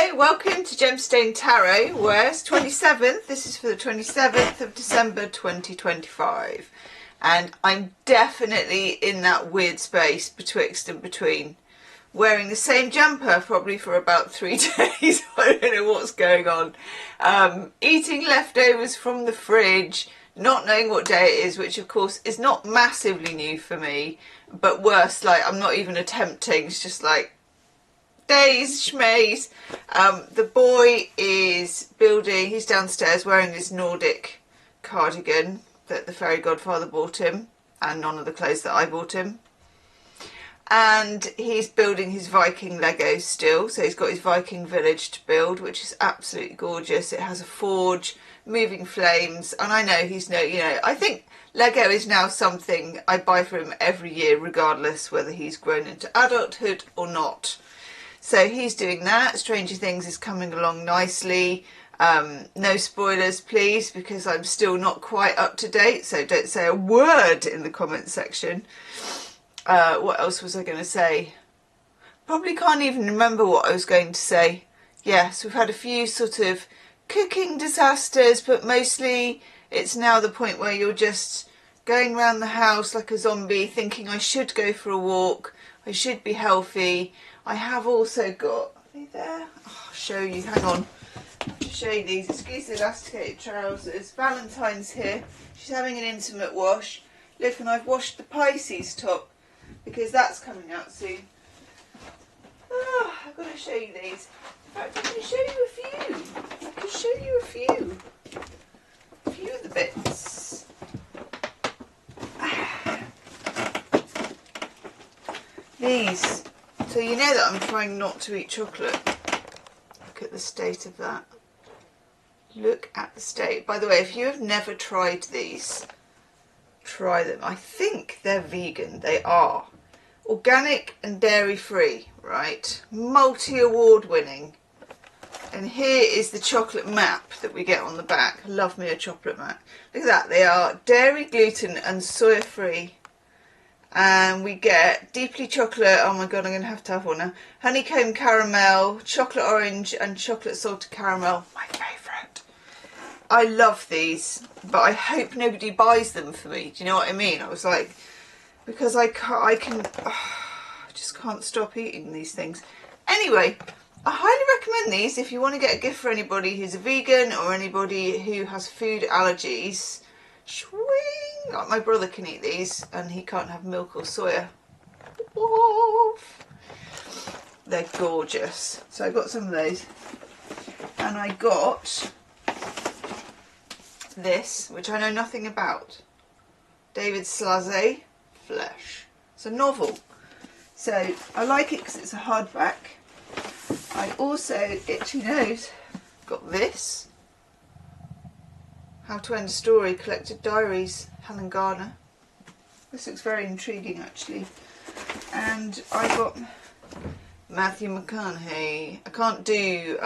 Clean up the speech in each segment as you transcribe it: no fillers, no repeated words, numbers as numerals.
Hello, welcome to Gemstone Tarot, where it's 27th. This is for the 27th of December 2025. And I'm definitely in that weird space betwixt and between. Wearing the same jumper probably for about 3 days. I don't know what's going on. Eating leftovers from the fridge, not knowing what day it is, which of course is not massively new for me. But worse, like I'm not even attempting, it's just like, days, schmaze. The boy is building, he's downstairs wearing his Nordic cardigan that the fairy godfather bought him, and none of the clothes that I bought him. And he's building his Viking Legos still, so he's got his Viking village to build, which is absolutely gorgeous. It has a forge, moving flames, and I know he's I think Lego is now something I buy for him every year, regardless whether he's grown into adulthood or not. So he's doing that. Stranger Things is coming along nicely. No spoilers, please, because I'm still not quite up to date. So don't say a word in the comment section. What else was I going to say? Probably can't even remember what I was going to say. Yes, we've had a few sort of cooking disasters, but mostly it's now the point where you're just going around the house like a zombie, thinking I should go for a walk, I should be healthy. I have also got, are they there? Oh, I'll show you, hang on. I'll just show you these. Excuse the elasticated trousers. Valentine's here. She's having an intimate wash. Look, and I've washed the Pisces top because that's coming out soon. Oh, I've got to show you these. In fact, I can show you a few. I can show you a few. A few of the bits. These. So you know that I'm trying not to eat chocolate. Look at the state of that. Look at the state. By the way, if you have never tried these, try them. I think they're vegan. They are. Organic and dairy free, right? Multi-award winning. And here is the chocolate map that we get on the back. Love me a chocolate map. Look at that. They are dairy, gluten and soya free. And we get deeply chocolate, oh my god, I'm going to have one now, honeycomb caramel, chocolate orange and chocolate salted caramel, my favourite. I love these, but I hope nobody buys them for me, do you know what I mean? I was like, because I just can't stop eating these things. Anyway, I highly recommend these if you want to get a gift for anybody who's a vegan or anybody who has food allergies. Swing! Like my brother can eat these and he can't have milk or soya. They're gorgeous. So I got some of those. And I got this, which I know nothing about. David Slazay, Flesh. It's a novel. So I like it because it's a hardback. I also, itchy nose, got this. How to End a Story, Collected Diaries, Helen Garner. This looks very intriguing actually. And I got Matthew McConaughey. I can't do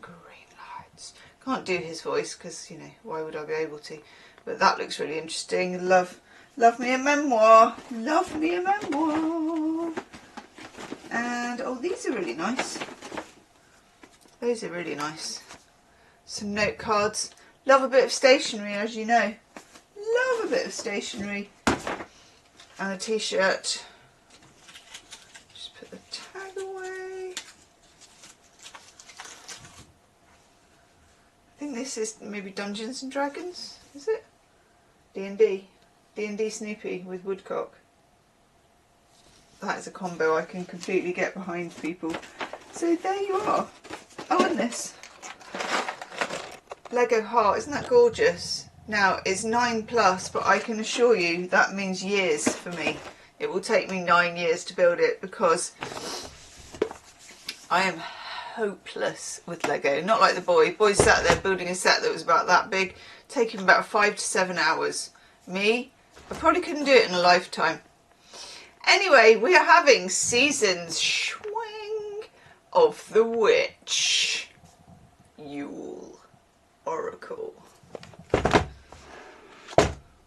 Green Lights. Can't do his voice because, you know, why would I be able to? But that looks really interesting. Love me a memoir. Love me a memoir. And, oh, these are really nice. Those are really nice. Some note cards. Love a bit of stationery, as you know. Love a bit of stationery. And a t-shirt. Just put the tag away. I think this is maybe Dungeons and Dragons, is it? D&D. D&D Snoopy with Woodcock. That is a combo I can completely get behind, people. So there you are. Oh, and this. Lego heart, isn't that gorgeous? Now it's 9+, but I can assure you that means years for me. It will take me 9 years to build it because I am hopeless with Lego. Not like the boy. The boy sat there building a set that was about that big, taking about 5 to 7 hours. Me, I probably couldn't do it in a lifetime. Anyway, we are having Seasons Swing of the Witch. Yule. Oracle.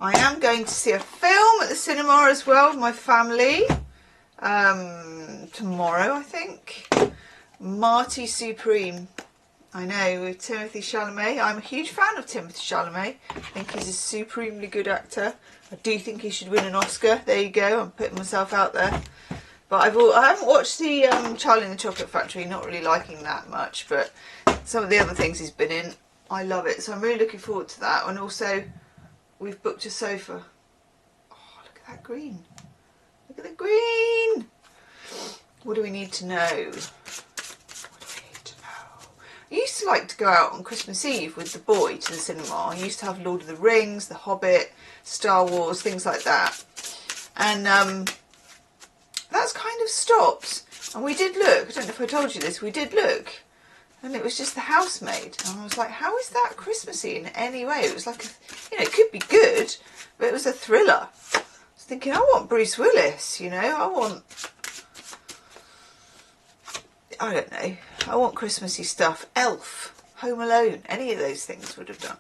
I am going to see a film at the cinema as well with my family tomorrow, I think. Marty Supreme. I know, with Timothy Chalamet. I'm a huge fan of Timothy Chalamet. I think he's a supremely good actor. I do think he should win an Oscar. There you go, I'm putting myself out there. But I haven't watched the Charlie and the Chocolate Factory, not really liking that much, but some of the other things he's been in, I love it. So I'm really looking forward to that. And also, we've booked a sofa. Oh, look at that green. Look at the green. What do we need to know? I used to like to go out on Christmas Eve with the boy to the cinema. I used to have Lord of the Rings, The Hobbit, Star Wars, things like that. And that's kind of stopped. And we did look, I don't know if I told you this, we did look. And it was just The Housemaid. And I was like, how is that Christmassy in any way? It was like, it could be good, but it was a thriller. I was thinking, I want Bruce Willis, I don't know. I want Christmassy stuff. Elf, Home Alone, any of those things would have done.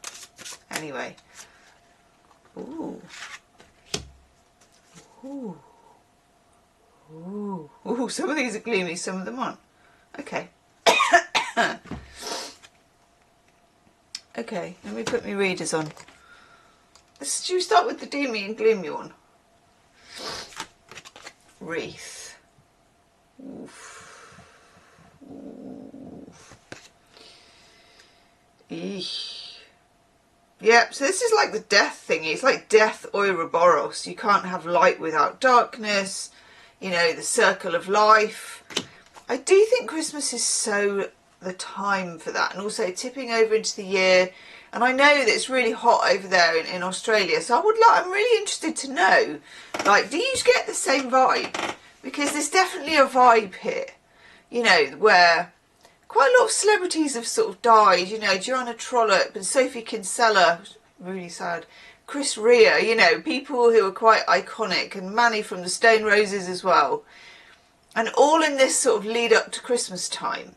Anyway. Ooh. Ooh. Ooh. Ooh, some of these are gloomy, some of them aren't. Okay. Okay, let me put my readers on. Should we start with the doomy and gloomy one? Wreath. Oof. Eesh. Yep, so this is like the death thingy. It's like death Ouroboros. You can't have light without darkness. The circle of life. I do think Christmas is so the time for that. And also tipping over into the year. And I know that it's really hot over there in Australia. So I'm really interested to know, do you get the same vibe? Because there's definitely a vibe here. Where quite a lot of celebrities have sort of died, Joanna Trollope and Sophie Kinsella, really sad, Chris Rea, people who are quite iconic, and Manny from the Stone Roses as well. And all in this sort of lead up to Christmas time.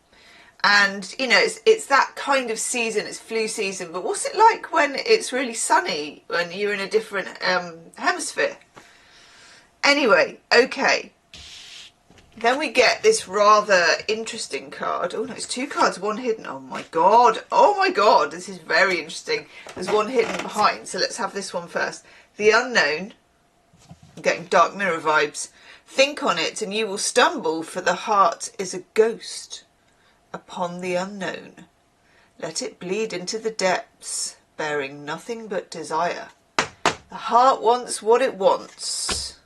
And, it's that kind of season, it's flu season, but what's it like when it's really sunny, when you're in a different hemisphere? Anyway, okay. Then we get this rather interesting card. Oh no, it's two cards, one hidden. Oh my god, this is very interesting. There's one hidden behind, so let's have this one first. The Unknown. I'm getting Dark Mirror vibes. Think on it and you will stumble, for the heart is a ghost upon the unknown. Let it bleed into the depths, bearing nothing but desire. The heart wants what it wants.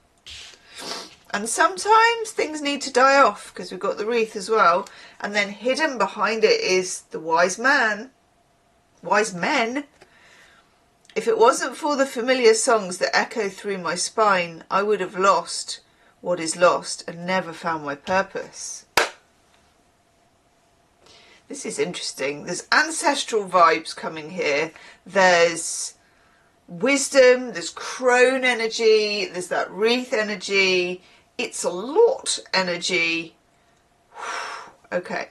And sometimes things need to die off, because we've got the wreath as well. And then hidden behind it is the wise man. Wise men. If it wasn't for the familiar songs that echo through my spine, I would have lost what is lost and never found my purpose. This is interesting. There's ancestral vibes coming here. There's wisdom, there's crone energy, there's that wreath energy. It's a lot energy. Okay.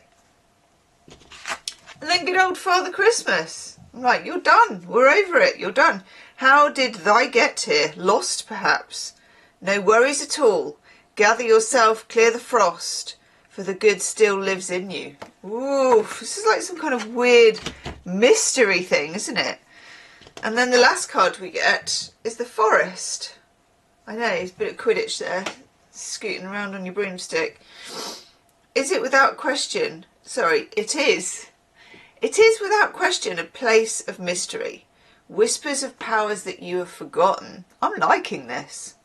And then good old Father Christmas. I'm like, you're done. We're over it. You're done. How did thy get here? Lost, perhaps? No worries at all. Gather yourself, clear the frost, for the good still lives in you. Ooh, this is like some kind of weird mystery thing, isn't it? And then the last card we get is the Forest. I know, he's a bit of Quidditch there, scooting around on your broomstick. Is it without question? Sorry, it is. It is without question a place of mystery. Whispers of powers that you have forgotten. I'm liking this.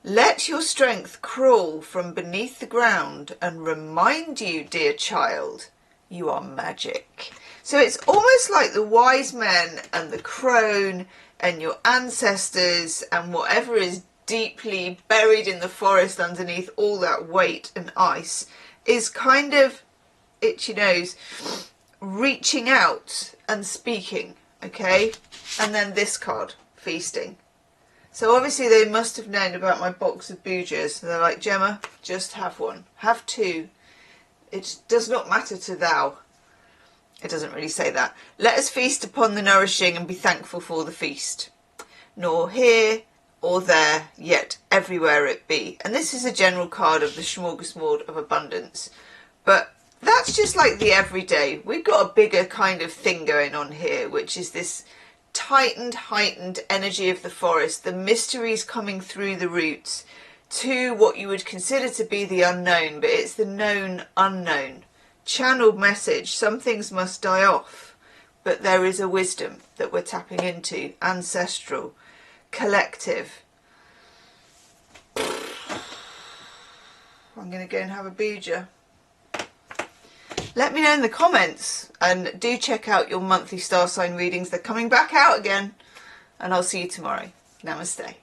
Let your strength crawl from beneath the ground and remind you, dear child, you are magic. So it's almost like the wise men and the crone and your ancestors and whatever is deeply buried in the forest underneath all that weight and ice is kind of, itchy nose, reaching out and speaking, okay? And then this card, Feasting. So obviously they must have known about my box of bouges. So they're like, Gemma, just have one. Have two. It does not matter to thou. It doesn't really say that. Let us feast upon the nourishing and be thankful for the feast. Nor here or there, yet everywhere it be. And this is a general card of the smorgasbord of abundance. But that's just like the everyday. We've got a bigger kind of thing going on here, which is this heightened energy of the forest, the mysteries coming through the roots to what you would consider to be the unknown, but it's the known unknown. Channeled message, some things must die off, but there is a wisdom that we're tapping into, ancestral, collective. I'm going to go and have a booger. Let me know in the comments, and do check out your monthly star sign readings. They're coming back out again, and I'll see you tomorrow. Namaste.